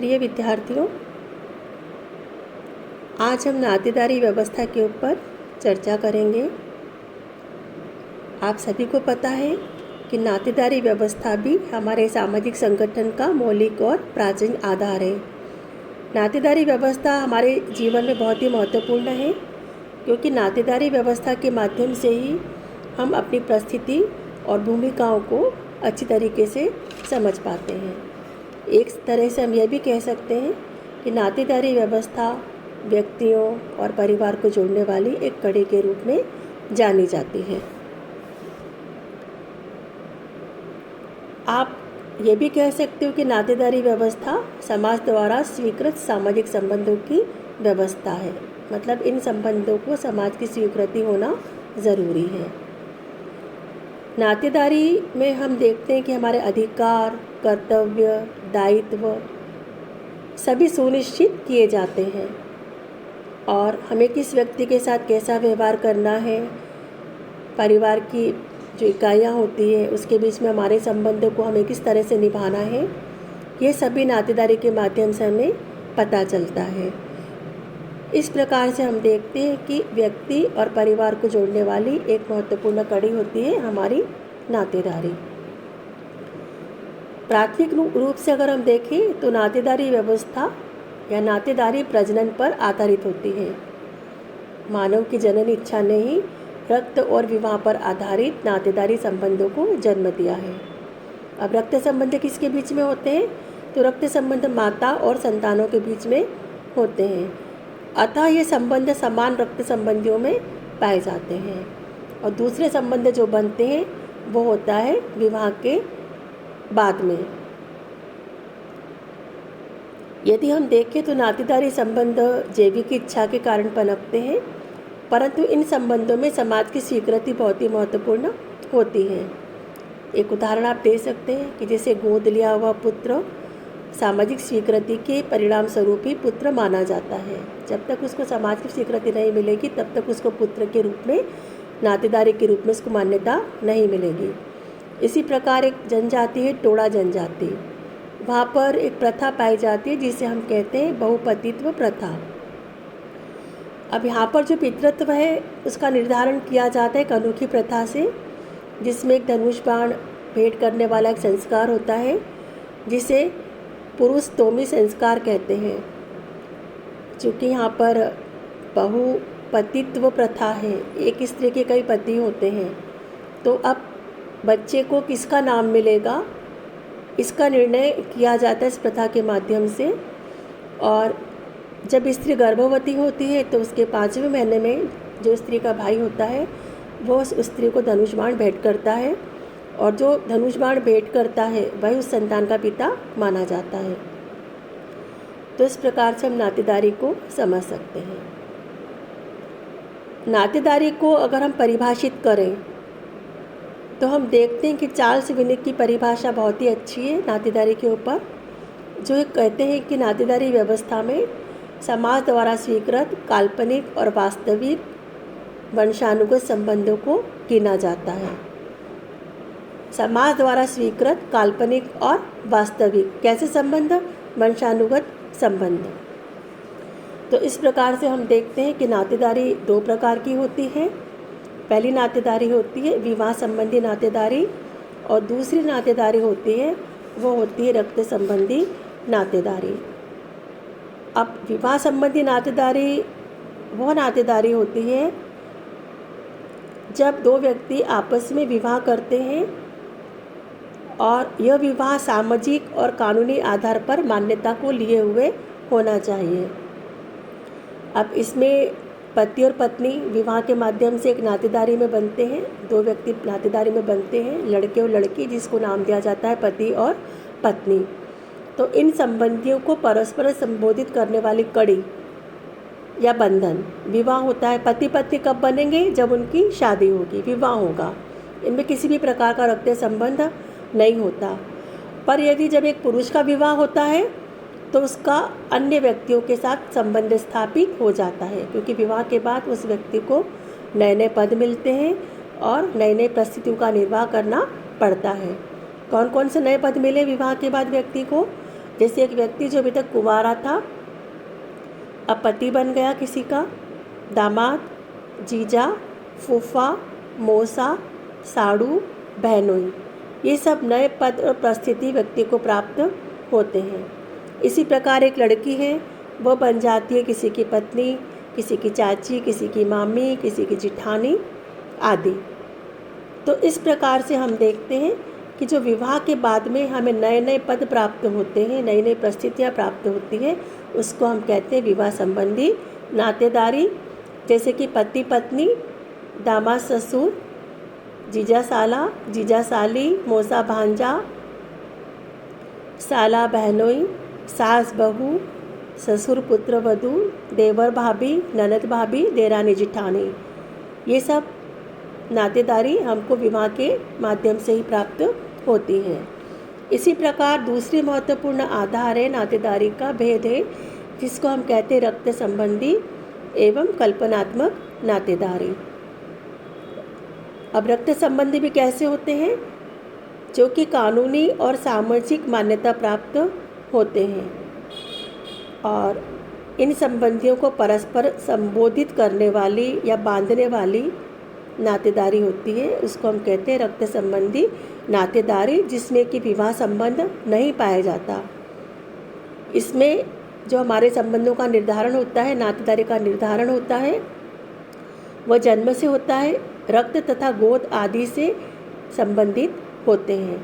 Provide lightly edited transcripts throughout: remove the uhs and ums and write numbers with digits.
प्रिय विद्यार्थियों, आज हम नातेदारी व्यवस्था के ऊपर चर्चा करेंगे। आप सभी को पता है कि नातेदारी व्यवस्था भी हमारे सामाजिक संगठन का मौलिक और प्राचीन आधार है। नातेदारी व्यवस्था हमारे जीवन में बहुत ही महत्वपूर्ण है, क्योंकि नातेदारी व्यवस्था के माध्यम से ही हम अपनी परिस्थिति और भूमिकाओं को अच्छी तरीके से समझ पाते हैं। एक तरह से हम यह भी कह सकते हैं कि नातेदारी व्यवस्था व्यक्तियों और परिवार को जोड़ने वाली एक कड़ी के रूप में जानी जाती है। आप ये भी कह सकते हो कि नातेदारी व्यवस्था समाज द्वारा स्वीकृत सामाजिक संबंधों की व्यवस्था है। मतलब इन संबंधों को समाज की स्वीकृति होना ज़रूरी है। नातेदारी में हम देखते हैं कि हमारे अधिकार, कर्तव्य, दायित्व सभी सुनिश्चित किए जाते हैं और हमें किस व्यक्ति के साथ कैसा व्यवहार करना है, परिवार की जो इकाइयाँ होती है उसके बीच में हमारे संबंधों को हमें किस तरह से निभाना है, ये सभी नातेदारी के माध्यम से हमें पता चलता है। इस प्रकार से हम देखते हैं कि व्यक्ति और परिवार को जोड़ने वाली एक महत्वपूर्ण कड़ी होती है हमारी नातेदारी। प्राथमिक रूप से अगर हम देखें तो नातेदारी व्यवस्था या नातेदारी प्रजनन पर आधारित होती है। मानव की जननी इच्छा ने ही रक्त और विवाह पर आधारित नातेदारी संबंधों को जन्म दिया है। अब रक्त संबंध किसके बीच में होते हैं? तो रक्त संबंध माता और संतानों के बीच में होते हैं। अतः ये संबंध समान रक्त संबंधियों में पाए जाते हैं। और दूसरे संबंध जो बनते हैं वो होता है विवाह के बाद में। यदि हम देखें तो नातेदारी संबंध जैविक इच्छा के कारण पनपते हैं, परंतु इन संबंधों में समाज की स्वीकृति बहुत ही महत्वपूर्ण होती है। एक उदाहरण आप दे सकते हैं कि जैसे गोद लिया हुआ पुत्र सामाजिक स्वीकृति के परिणाम स्वरूप ही पुत्र माना जाता है। जब तक उसको समाज की स्वीकृति नहीं मिलेगी तब तक उसको पुत्र के रूप में, नातेदारी के रूप में उसको मान्यता नहीं मिलेगी। इसी प्रकार एक जनजाति है टोड़ा जनजाति। वहाँ पर एक प्रथा पाई जाती है जिसे हम कहते हैं बहुपतित्व प्रथा। अब यहाँ पर जो पितृत्व है उसका निर्धारण किया जाता है एक अनोखी प्रथा से, जिसमें एक धनुष बाण भेंट करने वाला एक संस्कार होता है जिसे पुरुष तोमी संस्कार कहते हैं। चूँकि यहाँ पर बहुपतित्व प्रथा है, एक स्त्री के कई पति होते हैं, तो अब बच्चे को किसका नाम मिलेगा इसका निर्णय किया जाता है इस प्रथा के माध्यम से। और जब स्त्री गर्भवती होती है तो उसके 5वें महीने में जो स्त्री का भाई होता है वो उस स्त्री को धनुष बाण भेंट करता है, और जो धनुष बाण भेंट करता है वही उस संतान का पिता माना जाता है। तो इस प्रकार से हम नातेदारी को समझ सकते हैं। नातेदारी को अगर हम परिभाषित करें तो हम देखते हैं कि चार्ल्स विनिक की परिभाषा बहुत ही अच्छी है नातेदारी के ऊपर, जो ये कहते हैं कि नातेदारी व्यवस्था में समाज द्वारा स्वीकृत काल्पनिक और वास्तविक वंशानुगत संबंधों को गिना जाता है। समाज द्वारा स्वीकृत काल्पनिक और वास्तविक कैसे संबंध? वंशानुगत संबंध। तो इस प्रकार से हम देखते हैं कि नातेदारी 2 प्रकार की होती है। पहली नातेदारी होती है विवाह संबंधी नातेदारी, और दूसरी नातेदारी होती है वो होती है रक्त संबंधी नातेदारी। अब विवाह संबंधी नातेदारी वो नातेदारी होती है जब 2 व्यक्ति आपस में विवाह करते हैं और यह विवाह सामाजिक और कानूनी आधार पर मान्यता को लिए हुए होना चाहिए। अब इसमें पति और पत्नी विवाह के माध्यम से एक नातेदारी में बनते हैं। 2 व्यक्ति नातेदारी में बनते हैं, लड़के और लड़की, जिसको नाम दिया जाता है पति और पत्नी। तो इन संबंधियों को परस्पर संबोधित करने वाली कड़ी या बंधन विवाह होता है। पति पत्नी कब बनेंगे? जब उनकी शादी होगी, विवाह होगा। इनमें किसी भी प्रकार का रक्त संबंध नहीं होता। पर यदि जब एक पुरुष का विवाह होता है तो उसका अन्य व्यक्तियों के साथ संबंध स्थापित हो जाता है, क्योंकि विवाह के बाद उस व्यक्ति को नए नए पद मिलते हैं और नई नई परिस्थितियों का निर्वाह करना पड़ता है। कौन कौन से नए पद मिले विवाह के बाद व्यक्ति को? जैसे एक व्यक्ति जो अभी तक कुंवारा था, अब पति बन गया किसी का, दामाद, जीजा, फूफा, मौसा, साड़ू, बहनोई, ये सब नए पद और परिस्थिति व्यक्ति को प्राप्त होते हैं। इसी प्रकार एक लड़की है, वह बन जाती है किसी की पत्नी, किसी की चाची, किसी की मामी, किसी की जिठानी आदि। तो इस प्रकार से हम देखते हैं कि जो विवाह के बाद में हमें नए नए पद प्राप्त होते हैं, नई नई परिस्थितियाँ प्राप्त होती हैं, उसको हम कहते हैं विवाह संबंधी नातेदारी। जैसे कि पति पत्नी, दामाद ससुर, जीजा साला, जीजा साली, मौसा भांजा, साला बहनोई, सास बहू, ससुर पुत्र वधू, देवर भाभी, ननद भाभी, देरानी जिठानी, ये सब नातेदारी हमको विवाह के माध्यम से ही प्राप्त होती है। इसी प्रकार दूसरी महत्वपूर्ण आधार है नातेदारी का भेद है, जिसको हम कहते हैं रक्त संबंधी एवं कल्पनात्मक नातेदारी। अब रक्त संबंधी भी कैसे होते हैं? जो कि कानूनी और सामाजिक मान्यता प्राप्त होते हैं, और इन संबंधियों को परस्पर संबोधित करने वाली या बांधने वाली नातेदारी होती है, उसको हम कहते हैं रक्त संबंधी नातेदारी, जिसमें कि विवाह संबंध नहीं पाया जाता। इसमें जो हमारे संबंधों का निर्धारण होता है, नातेदारी का निर्धारण होता है, वह जन्म से होता है, रक्त तथा गोद आदि से संबंधित होते हैं।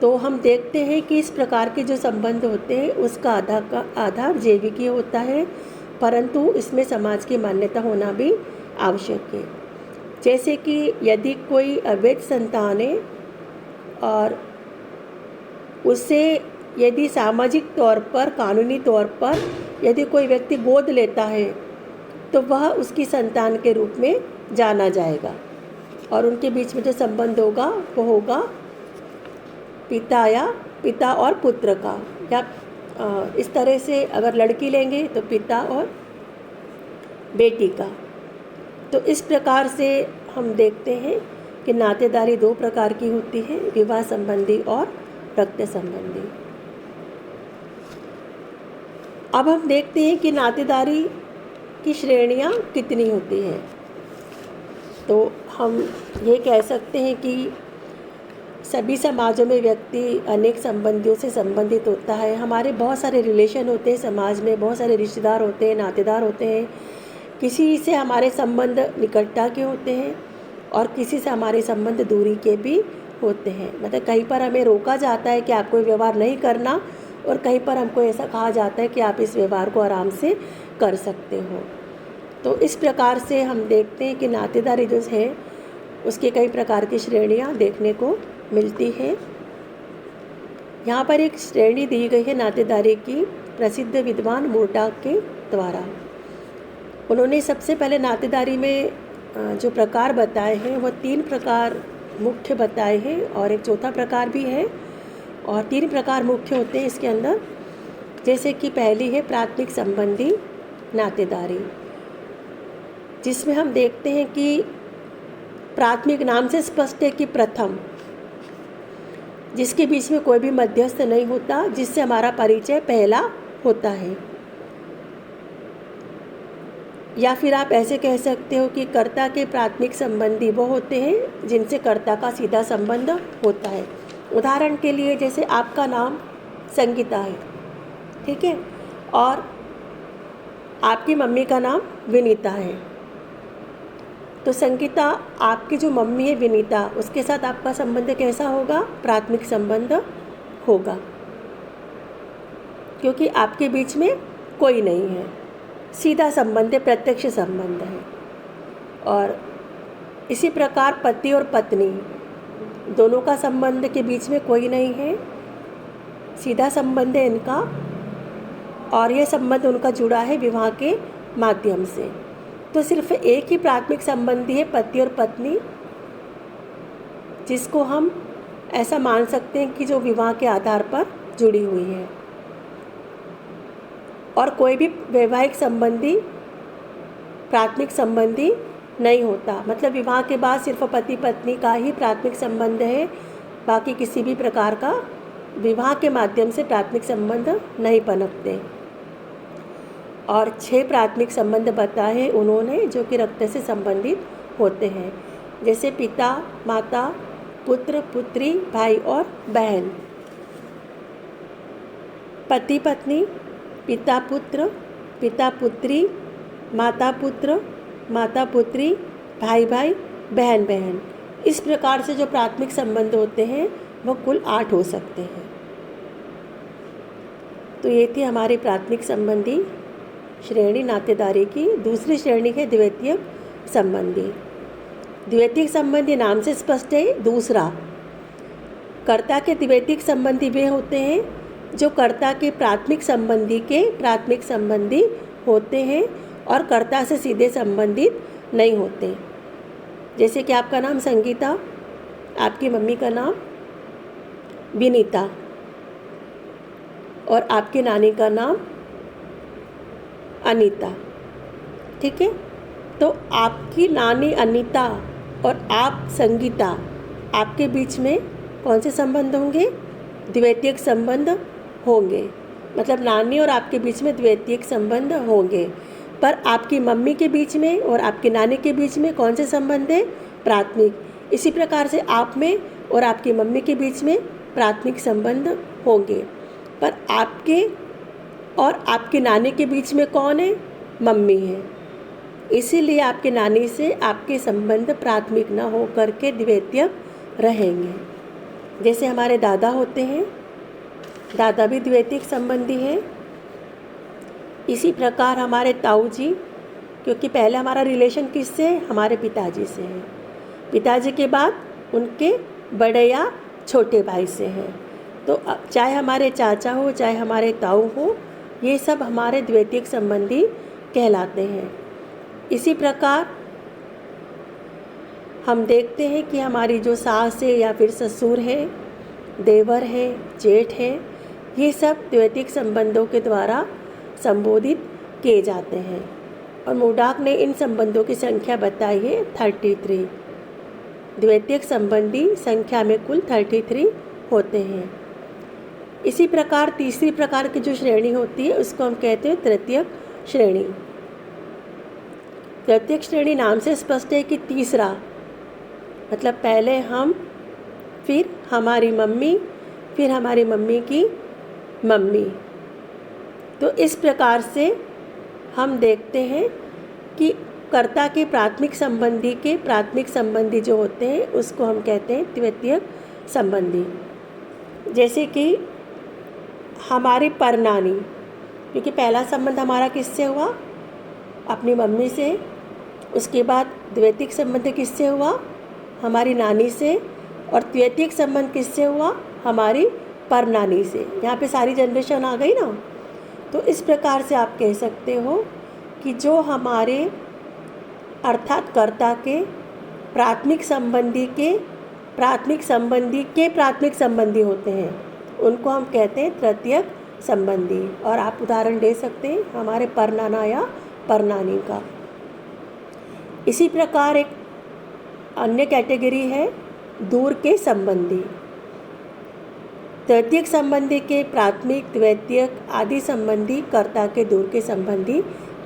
तो हम देखते हैं कि इस प्रकार के जो संबंध होते हैं उसका आधार जैविकीय होता है, परंतु इसमें समाज की मान्यता होना भी आवश्यक है। जैसे कि यदि कोई अवैध संतान है और उससे यदि सामाजिक तौर पर, कानूनी तौर पर यदि कोई व्यक्ति गोद लेता है, तो वह उसकी संतान के रूप में जाना जाएगा, और उनके बीच में जो संबंध होगा वो होगा पिता और पुत्र का, या इस तरह से अगर लड़की लेंगे तो पिता और बेटी का। तो इस प्रकार से हम देखते हैं कि नातेदारी दो प्रकार की होती है, विवाह संबंधी और रक्त संबंधी। अब हम देखते हैं कि नातेदारी की श्रेणियाँ कितनी होती हैं। तो हम ये कह सकते हैं कि सभी समाजों में व्यक्ति अनेक संबंधियों से संबंधित होता है। हमारे बहुत सारे रिलेशन होते हैं समाज में, बहुत सारे रिश्तेदार होते हैं, नातेदार होते हैं। किसी से हमारे संबंध निकटता के होते हैं और किसी से हमारे संबंध दूरी के भी होते हैं। मतलब कहीं पर हमें रोका जाता है कि आप कोई व्यवहार नहीं करना, और कहीं पर हमको ऐसा कहा जाता है कि आप इस व्यवहार को आराम से कर सकते हो। तो इस प्रकार से हम देखते हैं कि नातेदारी जो है उसके कई प्रकार की श्रेणियाँ देखने को मिलती है। यहाँ पर एक श्रेणी दी गई है नातेदारी की प्रसिद्ध विद्वान मोर्टाग के द्वारा। उन्होंने सबसे पहले नातेदारी में जो प्रकार बताए हैं वह 3 प्रकार मुख्य बताए हैं, और एक चौथा प्रकार भी है, और 3 प्रकार मुख्य होते हैं इसके अंदर। जैसे कि पहली है प्राथमिक संबंधी नातेदारी, जिसमें हम देखते हैं कि प्राथमिक नाम से स्पष्ट है कि प्रथम, जिसके बीच में कोई भी मध्यस्थ नहीं होता, जिससे हमारा परिचय पहला होता है। या फिर आप ऐसे कह सकते हो कि कर्ता के प्राथमिक संबंधी वो होते हैं जिनसे कर्ता का सीधा संबंध होता है। उदाहरण के लिए जैसे आपका नाम संगीता है, ठीक है, और आपकी मम्मी का नाम विनीता है। तो संगीता, आपकी जो मम्मी है विनीता, उसके साथ आपका संबंध कैसा होगा? प्राथमिक संबंध होगा, क्योंकि आपके बीच में कोई नहीं है, सीधा संबंध है, प्रत्यक्ष संबंध है। और इसी प्रकार पति और पत्नी दोनों का संबंध के बीच में कोई नहीं है, सीधा संबंध है इनका, और ये संबंध उनका जुड़ा है विवाह के माध्यम से। तो सिर्फ एक ही प्राथमिक संबंधी है, पति और पत्नी, जिसको हम ऐसा मान सकते हैं कि जो विवाह के आधार पर जुड़ी हुई है, और कोई भी वैवाहिक संबंधी प्राथमिक संबंधी नहीं होता। मतलब विवाह के बाद सिर्फ पति पत्नी का ही प्राथमिक संबंध है, बाकी किसी भी प्रकार का विवाह के माध्यम से प्राथमिक संबंध नहीं पनपते। और 6 प्राथमिक संबंध बताए उन्होंने जो कि रक्त से संबंधित होते हैं, जैसे पिता माता, पुत्र पुत्री, भाई और बहन। पति पत्नी, पिता पुत्री, माता पुत्री, भाई भाई, बहन बहन। इस प्रकार से जो प्राथमिक संबंध होते हैं वो कुल 8 हो सकते हैं। तो ये थी हमारी प्राथमिक संबंधी श्रेणी नातेदारी की। दूसरी श्रेणी है द्वितीयक संबंधी। द्वितीयक संबंधी नाम से स्पष्ट है। दूसरा, कर्ता के द्वितीयक संबंधी वे होते हैं जो कर्ता के प्राथमिक संबंधी होते हैं और कर्ता से सीधे संबंधित नहीं होते। जैसे कि आपका नाम संगीता, आपकी मम्मी का नाम विनीता और आपकी नानी का नाम अनीता। ठीक है, तो आपकी नानी अनीता और आप संगीता, आपके बीच में कौन से संबंध होंगे? द्वितीयक संबंध होंगे। मतलब नानी और आपके बीच में द्वितीयक संबंध होंगे। पर आपकी मम्मी के बीच में और आपकी नानी के बीच में कौन से संबंध है? प्राथमिक। इसी प्रकार से आप में और आपकी मम्मी के बीच में प्राथमिक संबंध होंगे। पर आपके और आपकी नानी के बीच में कौन है? मम्मी है। इसीलिए आपके नानी से आपके संबंध प्राथमिक न हो करके द्वितीयक रहेंगे। जैसे हमारे दादा होते हैं, दादा भी द्वितीयक संबंधी हैं। इसी प्रकार हमारे ताऊ जी, क्योंकि पहले हमारा रिलेशन किससे है? हमारे पिताजी से है। पिताजी के बाद उनके बड़े या छोटे भाई से हैं। तो चाहे हमारे चाचा हो, चाहे हमारे ताऊ हो, ये सब हमारे द्वितीयक संबंधी कहलाते हैं। इसी प्रकार हम देखते हैं कि हमारी जो सास है या फिर ससुर है, देवर है, जेठ है, ये सब द्वितीयक संबंधों के द्वारा संबोधित किए जाते हैं। और मूडाक ने इन संबंधों की संख्या बताई है 33। द्वितीयक संबंधी संख्या में कुल 33 होते हैं। इसी प्रकार तीसरी प्रकार की जो श्रेणी होती है उसको हम कहते हैं तृतीयक श्रेणी। तृतीयक श्रेणी नाम से स्पष्ट है कि तीसरा, मतलब पहले हम, फिर हमारी मम्मी, फिर हमारी मम्मी की मम्मी। तो इस प्रकार से हम देखते हैं कि कर्ता के प्राथमिक संबंधी जो होते हैं उसको हम कहते हैं द्वितीयक संबंधी। जैसे कि हमारी परनानी, क्योंकि पहला संबंध हमारा किससे हुआ? अपनी मम्मी से। उसके बाद द्वितीयक संबंध किससे हुआ? हमारी नानी से। और द्वितीयक संबंध किससे हुआ? हमारी परनानी से। यहाँ पे सारी जनरेशन आ गई ना। तो इस प्रकार से आप कह सकते हो कि जो हमारे अर्थात कर्ता के प्राथमिक संबंधी होते हैं उनको हम कहते हैं तृतीयक संबंधी। और आप उदाहरण दे सकते हैं हमारे परनाना या परनानी का। इसी प्रकार एक अन्य कैटेगरी है दूर के संबंधी। तृतीयक संबंधी के प्राथमिक, द्वितीयक आदि संबंधी कर्ता के दूर के संबंधी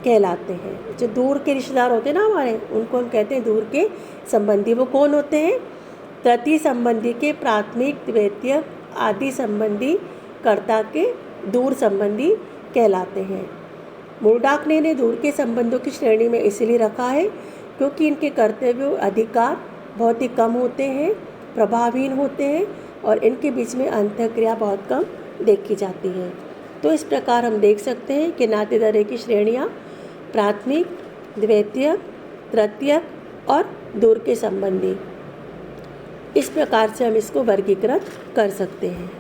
कहलाते हैं। जो दूर के रिश्तेदार होते हैं ना हमारे, उनको हम कहते हैं दूर के संबंधी। वो कौन होते हैं? तृतीय संबंधी के प्राथमिक, द्वितीयक आदि संबंधी कर्ता के दूर संबंधी कहलाते हैं। मूडाक ने इन्हें दूर के संबंधों की श्रेणी में इसलिए रखा है क्योंकि इनके कर्तव्य और अधिकार बहुत ही कम होते हैं, प्रभावहीन होते हैं और इनके बीच में अंतःक्रिया बहुत कम देखी जाती है। तो इस प्रकार हम देख सकते हैं कि नातेदारी की श्रेणियाँ प्राथमिक, द्वितीयक, तृतीयक और दूर के संबंधी, इस प्रकार से हम इसको वर्गीकृत कर सकते हैं।